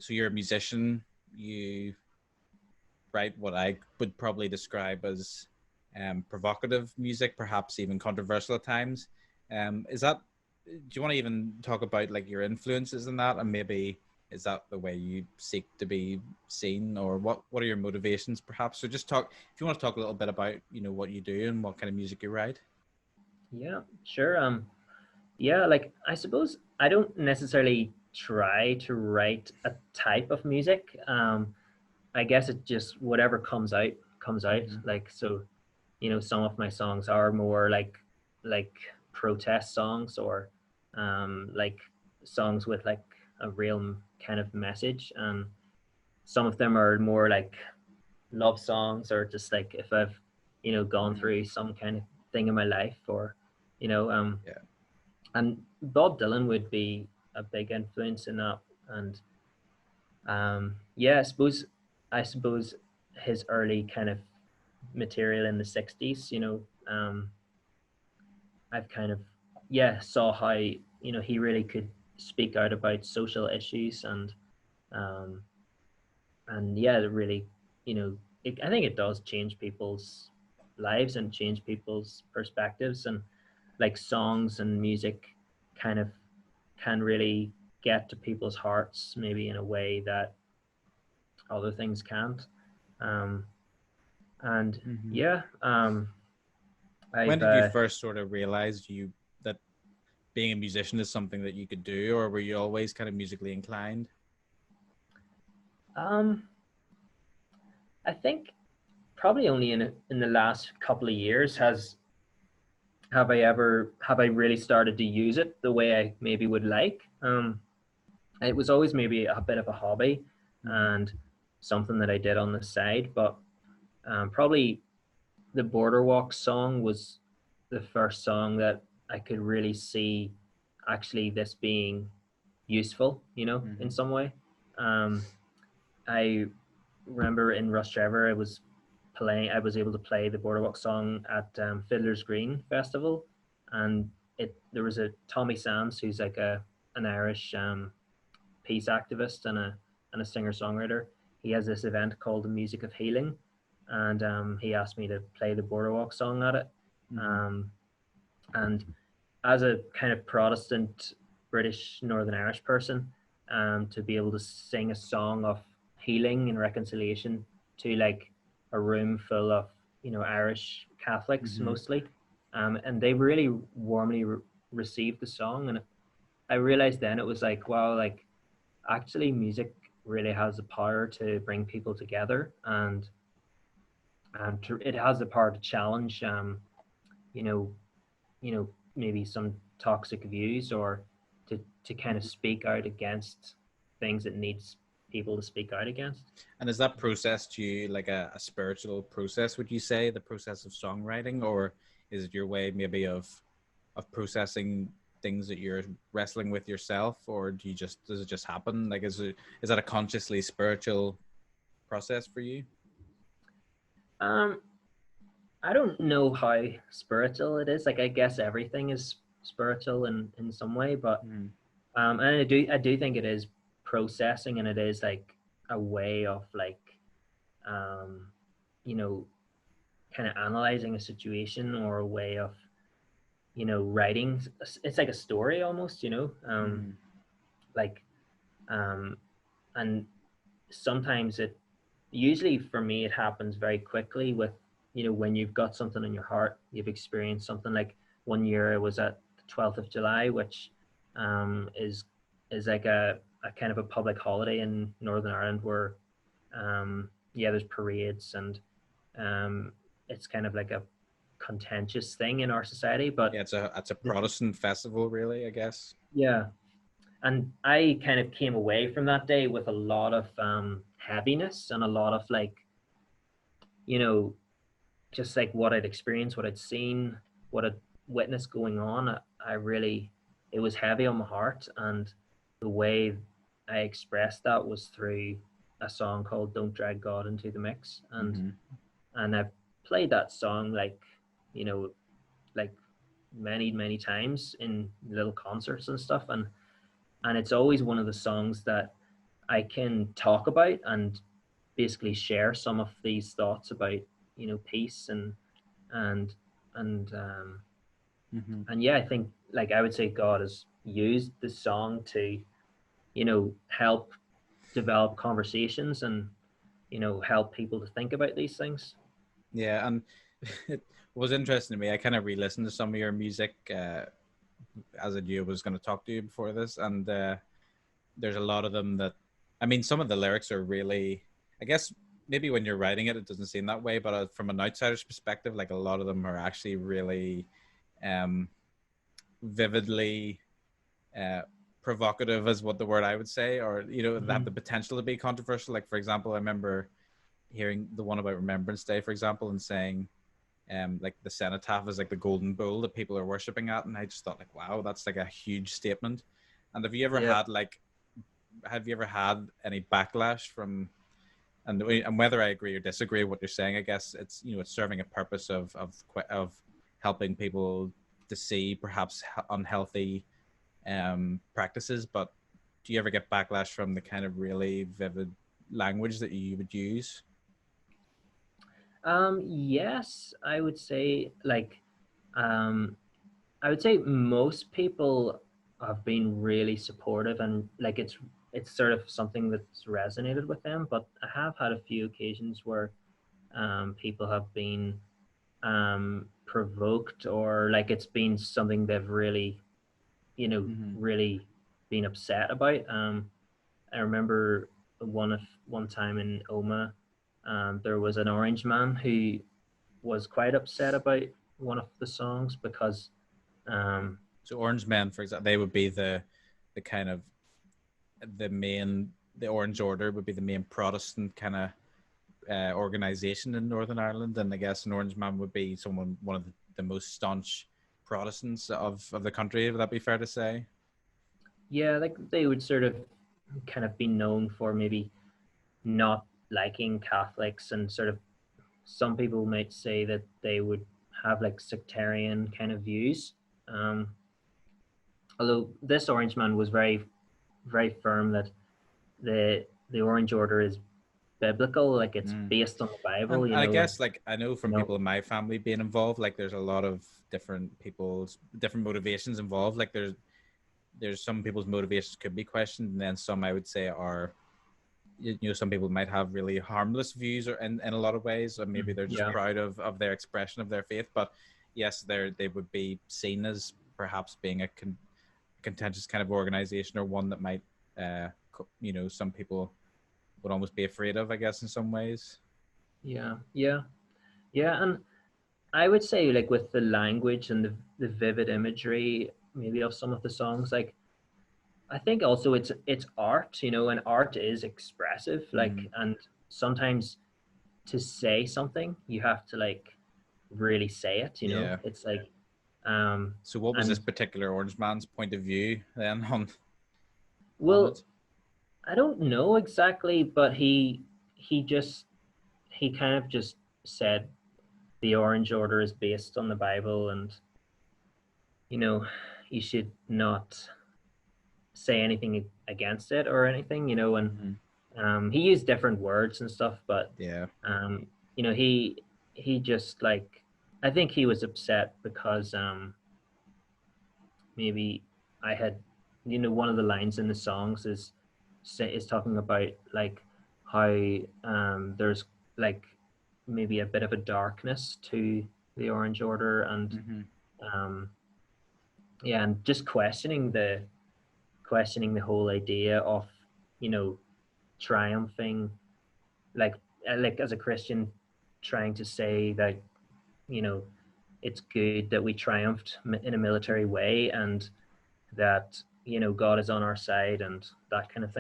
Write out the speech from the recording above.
so you're a musician. You write what I would probably describe as provocative music, perhaps even controversial at times. Is that? Do you want to even talk about like your influences in that, and maybe is that the way you seek to be seen, or what are your motivations, perhaps? So just talk if you want to talk a little bit about what you do and what kind of music you write. Yeah, sure. Yeah, like I suppose I don't necessarily try to write a type of music. I guess it just whatever comes out. Mm-hmm. Like so, some of my songs are more like protest songs or like songs with like a real kind of message. And some of them are more like love songs or just like if I've gone Mm-hmm. through some kind of thing in my life or you know um Yeah. and Bob Dylan would be a big influence in that. And yeah, I suppose his early kind of material in the 60s, I've kind of saw how he really could speak out about social issues um and yeah, it really, I think it does change people's lives and change people's perspectives. And like songs and music kind of can really get to people's hearts maybe in a way that other things can't. um and Mm-hmm. yeah When I've did you first sort of realize that being a musician is something that you could do, or were you always kind of musically inclined? um I think probably only in the last couple of years has have I really started to use it the way I maybe would like. It was always maybe a bit of a hobby Mm-hmm. and something that I did on the side, but probably the Border Walk song was the first song that I could really see actually this being useful, in Mm-hmm. some way. Um, I remember in Rush Driver, I was able to play the Boardwalk song at Fiddler's Green Festival, and there was a Tommy Sands who's like an Irish peace activist and a singer songwriter. He has this event called the Music of Healing, and he asked me to play the Boardwalk song at it. Mm-hmm. Um, and as a kind of Protestant British Northern Irish person, to be able to sing a song of healing and reconciliation to like a room full of Irish Catholics Mm-hmm. mostly, and they really warmly received the song. And I realized then it was like, wow, like actually music really has the power to bring people together, and it has the power to challenge you know maybe some toxic views, or to kind of speak out against things that needs people to speak out against. And is that process to you like a spiritual process, would you say, the process of songwriting, or is it your way maybe of processing things that you're wrestling with yourself, or does it just happen? Like is that a consciously spiritual process for you? um I don't know how spiritual it is. Like I guess everything is spiritual in some way, but Mm-hmm. and I do think it is processing, and it is like a way of like um you know kind of analyzing a situation, or a way of writing. It's like a story almost, Mm-hmm. like um and sometimes it usually for me it happens very quickly with when you've got something in your heart, you've experienced something. Like one year I was at the 12th of July, which is like a kind of a public holiday in Northern Ireland, where there's parades, and um it's kind of like a contentious thing in our society. But Yeah, it's a Protestant festival, really, I guess. yeah, and I kind of came away from that day with a lot of heaviness, and a lot of like you know just like what I'd experienced, what I'd seen, what I'd witnessed going on. I really, it was heavy on my heart, and the way I expressed that was through a song called "Don't Drag God Into the Mix," Mm-hmm. and I've played that song you know like many times in little concerts and stuff, and it's always one of the songs that I can talk about and basically share some of these thoughts about, you know, peace and and um, Mm-hmm. and yeah, I think like I would say God has used the song to, you know, help develop conversations and, you know, help people to think about these things. Yeah, and it was interesting to me. I kind of re-listened to some of your music as I knew I was going to talk to you before this, and there's a lot of them that, I mean, some of the lyrics are really, I guess maybe when you're writing it, it doesn't seem that way, but from an outsider's perspective, like a lot of them are actually really um, vividly uh, provocative, is what the word I would say, or you know, they have Mm-hmm. the potential to be controversial. Like for example, I remember hearing the one about Remembrance Day, for example, and saying like the cenotaph is like the golden bull that people are worshiping at, and I just thought like, wow, that's like a huge statement. And Yeah. have you ever had any backlash from, and whether I agree or disagree with what you're saying, I guess it's, you know, it's serving a purpose of helping people to see perhaps unhealthy practices, but do you ever get backlash from the kind of really vivid language that you would use? Yes, I would say like, um, I would say most people have been really supportive and like it's sort of something that's resonated with them. But I have had a few occasions where people have been provoked or like it's been something they've really, you know, Mm-hmm. really been upset about. I remember one time in Oma, there was an orange man who was quite upset about one of the songs because um, So Orange Men, for example, they would be the kind of the main, the Orange Order would be the main Protestant kind of organization in Northern Ireland, and I guess an Orange Man would be someone, one of the most staunch Protestants of the country. Would that be fair to say? yeah, like they would sort of kind of be known for maybe not liking Catholics and sort of some people might say that they would have like sectarian kind of views. Um, Although this orange man was very firm that the Orange Order is biblical, like it's Mm. based on the Bible, And you I know, and guess like I know you from know, people in my family being involved, like there's a lot of different people's different motivations involved. Like there's some people's motivations could be questioned, and then some I would say are, you know, some people might have really harmless views or in a lot of ways, or maybe they're just yeah, proud of their expression of their faith. But yes, they would be seen as perhaps being a contentious kind of organization, or one that might you know, some people would almost be afraid of, I guess, in some ways. yeah, yeah, yeah, and I would say like with the language and the vivid imagery maybe of some of the songs, like I think also it's art, you know, and art is expressive, Mm-hmm. like, and sometimes to say something you have to like really say it, you know. Yeah. It's like um So what was this and particular Orange Man's point of view then on well, it? I don't know exactly, but he kind of just said the Orange Order is based on the Bible, and you know, you should not say anything against it or anything, you know. And Mm-hmm. he used different words and stuff, but Yeah. you know, he just like I think he was upset because maybe I had, you know, one of the lines in the songs is talking about like how there's like maybe a bit of a darkness to the Orange Order and Mm-hmm. um, yeah, and just questioning the whole idea of, you know, triumphing like like as a Christian trying to say that, you know, it's good that we triumphed in a military way and that, you know, God is on our side and that kind of thing.